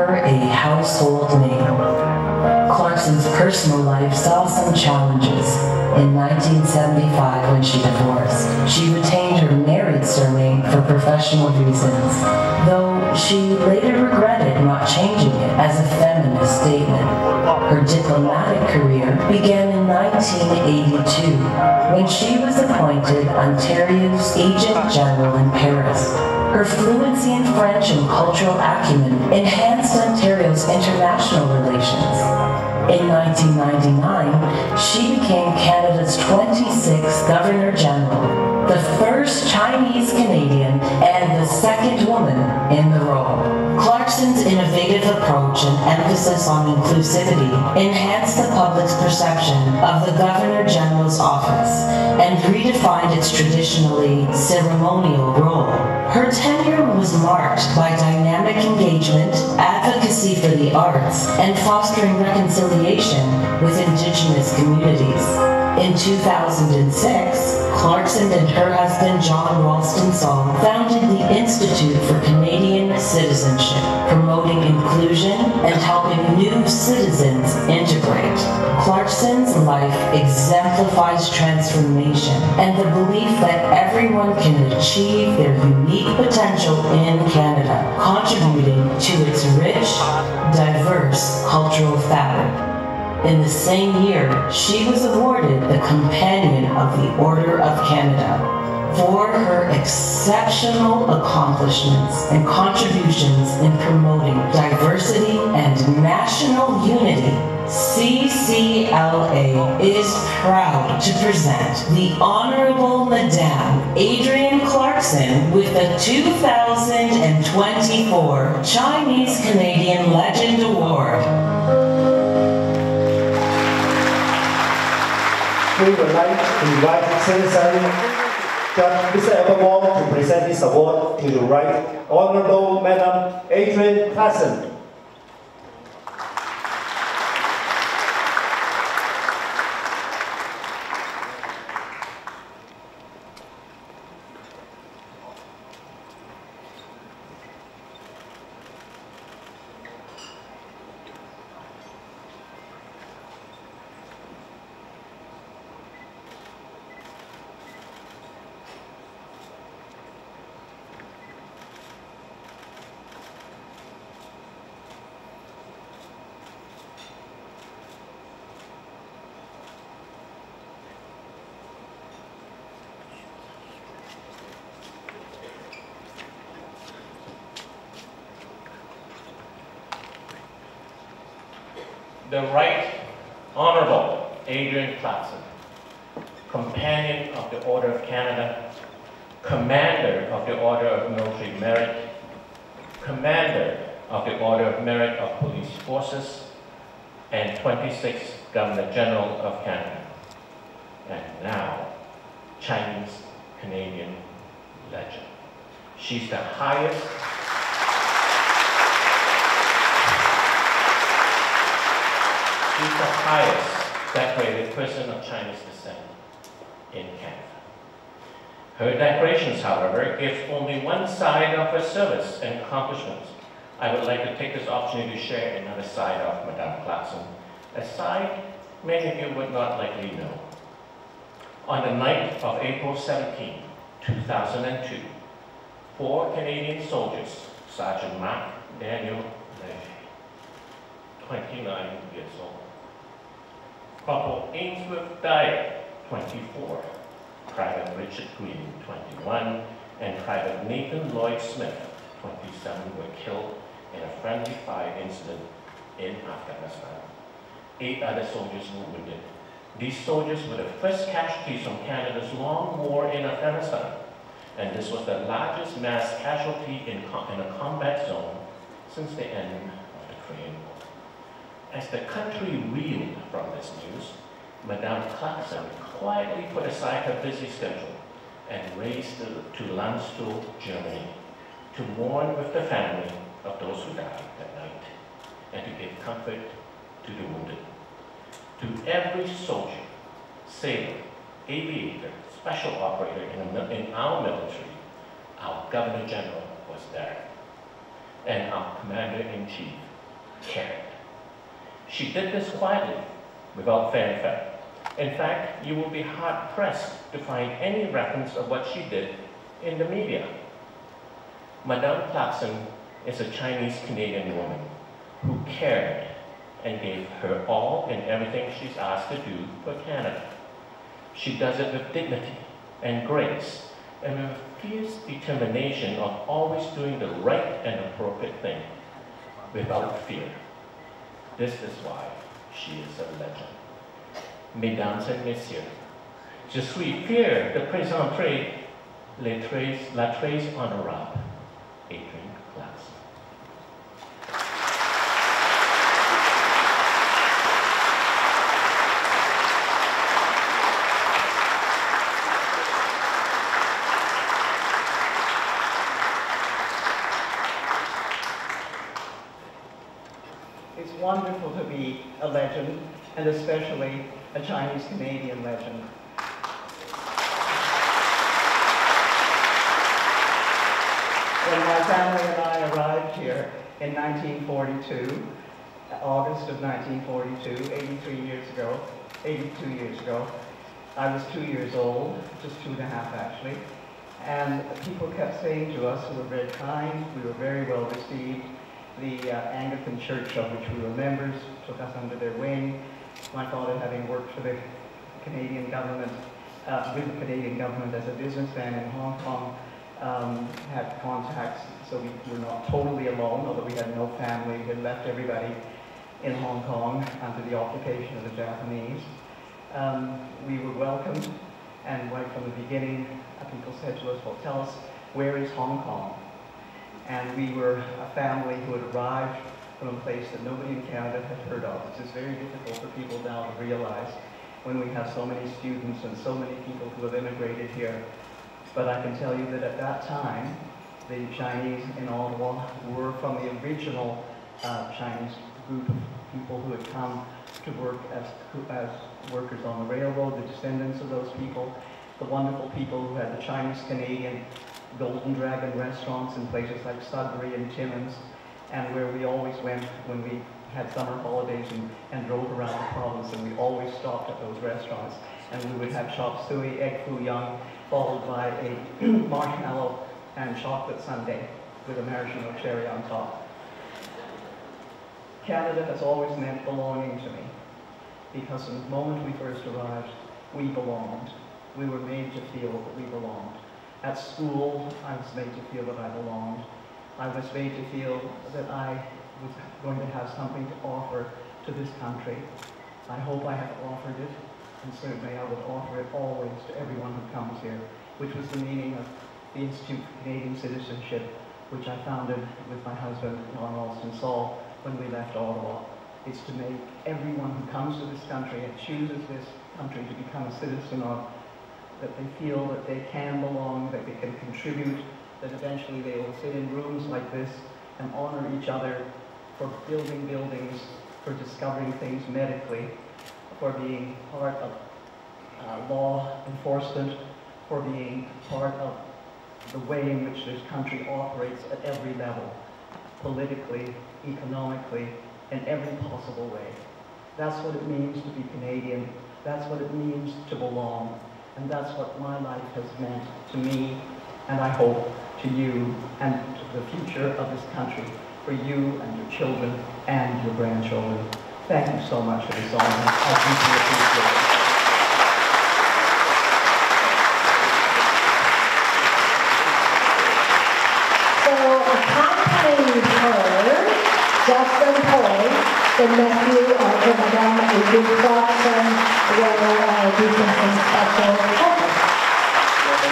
never a household name. Clarkson's personal life saw some challenges. In 1975, when she divorced, she retained her married surname for professional reasons, though she later regretted not changing it as a feminist statement. Her diplomatic career began in 1982, when she was appointed Ontario's Agent General in Paris. Her fluency in French and cultural acumen enhanced Ontario's international relations. In 1999, she became Canada's 26th Governor-General, the first Chinese Canadian and the second woman in the role. Clarkson's innovative approach and emphasis on inclusivity enhanced the public's perception of the Governor-General's office and redefined its traditionally ceremonial role. Her tenure was marked by dynamic engagement, advocacy for the arts, and fostering reconciliation with Indigenous communities. In 2006, Clarkson and her husband John Ralston Saul founded the Institute for Canadian Citizenship, promoting inclusion and helping new citizens integrate. Clarkson's life exemplifies transformation and the belief that everyone can achieve their unique potential in Canada, contributing to its rich, diverse cultural fabric. In the same year, she was awarded the Companion of the Order of Canada for her exceptional accomplishments and contributions in promoting diversity and national unity. CCLA is proud to present the Honorable Madame Adrienne Clarkson with the 2024 Chinese Canadian Legend Award. We would like to invite Citizen Judge Mr. Evermore to present this award to the right Honorable Madam Adrienne Clarkson. The Right Honorable Adrienne Clarkson, Companion of the Order of Canada, Commander of the Order of Military Merit, Commander of the Order of Merit of Police Forces, and 26th Governor General of Canada. And now, Chinese Canadian legend. She's the highest decorated person of Chinese descent in Canada. Her decorations, however, give only one side of her service and accomplishments. I would like to take this opportunity to share another side of Madame Clarkson, a side many of you would not likely know. On the night of April 17, 2002, 4 Canadian soldiers, Sergeant Mark Daniel Leger, 29 years old, Corporal Ainsworth Dyer, 24, Private Richard Green, 21, and Private Nathan Lloyd Smith, 27, were killed in a friendly fire incident in Afghanistan. 8 other soldiers were wounded. These soldiers were the first casualties from Canada's long war in Afghanistan, and this was the largest mass casualty in a combat zone since the end of the Korean War. As the country reeled from this news, Madame Clarkson quietly put aside her busy schedule and raced to Landstuhl, Germany, to mourn with the family of those who died that night and to give comfort to the wounded. To every soldier, sailor, aviator, special operator in our military, our Governor General was there, and our Commander-in-Chief cared. She did this quietly, without fanfare. In fact, you will be hard-pressed to find any reference of what she did in the media. Madame Clarkson is a Chinese-Canadian woman who cared and gave her all in everything she's asked to do for Canada. She does it with dignity and grace, and with a fierce determination of always doing the right and appropriate thing, without fear. This is why she is a legend. Mesdames et messieurs, je suis fier de présenter la très honorable Adrienne Clarkson. It's wonderful to be a legend, and especially a Chinese-Canadian legend. When my family and I arrived here in 1942, August of 1942, 82 years ago, I was 2 years old, just 2.5 actually, and people kept saying to us, we were very kind, we were very well received. The Anglican Church of which we were members took us under their wing. My father, having worked for the Canadian government, with the Canadian government as a businessman in Hong Kong, had contacts, so we were not totally alone, although we had no family. We had left everybody in Hong Kong under the occupation of the Japanese. We were welcomed, and right from the beginning, people said to us, well, tell us, where is Hong Kong? And we were a family who had arrived from a place that nobody in Canada had heard of. It's just very difficult for people now to realize when we have so many students and so many people who have immigrated here. But I can tell you that at that time, the Chinese in Ottawa were from the original Chinese group of people who had come to work as workers on the railroad, the descendants of those people, the wonderful people who had the Chinese-Canadian Golden Dragon restaurants in places like Sudbury and Timmins, and where we always went when we had summer holidays and drove around the province, and we always stopped at those restaurants. And we would have chop suey, egg foo young, followed by a marshmallow and chocolate sundae with a maraschino cherry on top. Canada has always meant belonging to me, because from the moment we first arrived, we belonged. We were made to feel that we belonged. At school, I was made to feel that I belonged. I was made to feel that I was going to have something to offer to this country. I hope I have offered it, and certainly I would offer it always to everyone who comes here, which was the meaning of the Institute for Canadian Citizenship, which I founded with my husband, Ron Ralston Saul, when we left Ottawa. It's to make everyone who comes to this country and chooses this country to become a citizen of, that they feel that they can belong, that they can contribute, that eventually they will sit in rooms like this and honor each other for building buildings, for discovering things medically, for being part of law enforcement, for being part of the way in which this country operates at every level, politically, economically, in every possible way. That's what it means to be Canadian. That's what it means to belong. And that's what my life has meant to me, and I hope to you, and to the future of this country, for you and your children and your grandchildren. Thank you so much for this honor. I deeply appreciate it. So accompanying her, Justin Poy, the nephew of the Madame Adrienne Clarkson, will do something special.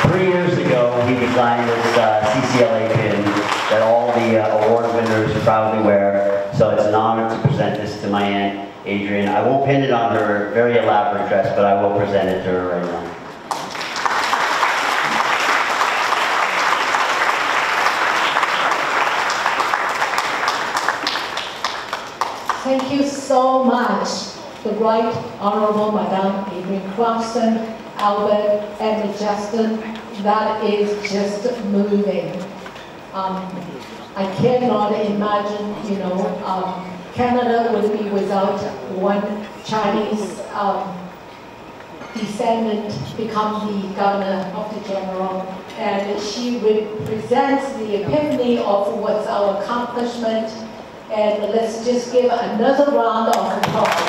3 years ago, he designed this CCLA pin that all the award winners proudly wear. So it's an honor to present this to my Aunt Adrienne. I won't pin it on her very elaborate dress, but I will present it to her right now. Thank you so much, the Right Honorable Madame Adrienne Clarkson, Albert, and Justin. That is just moving. I cannot imagine, Canada would be without one Chinese descendant become the governor of the general. And she represents the epiphany of what's our accomplishment. And let's just give another round of applause.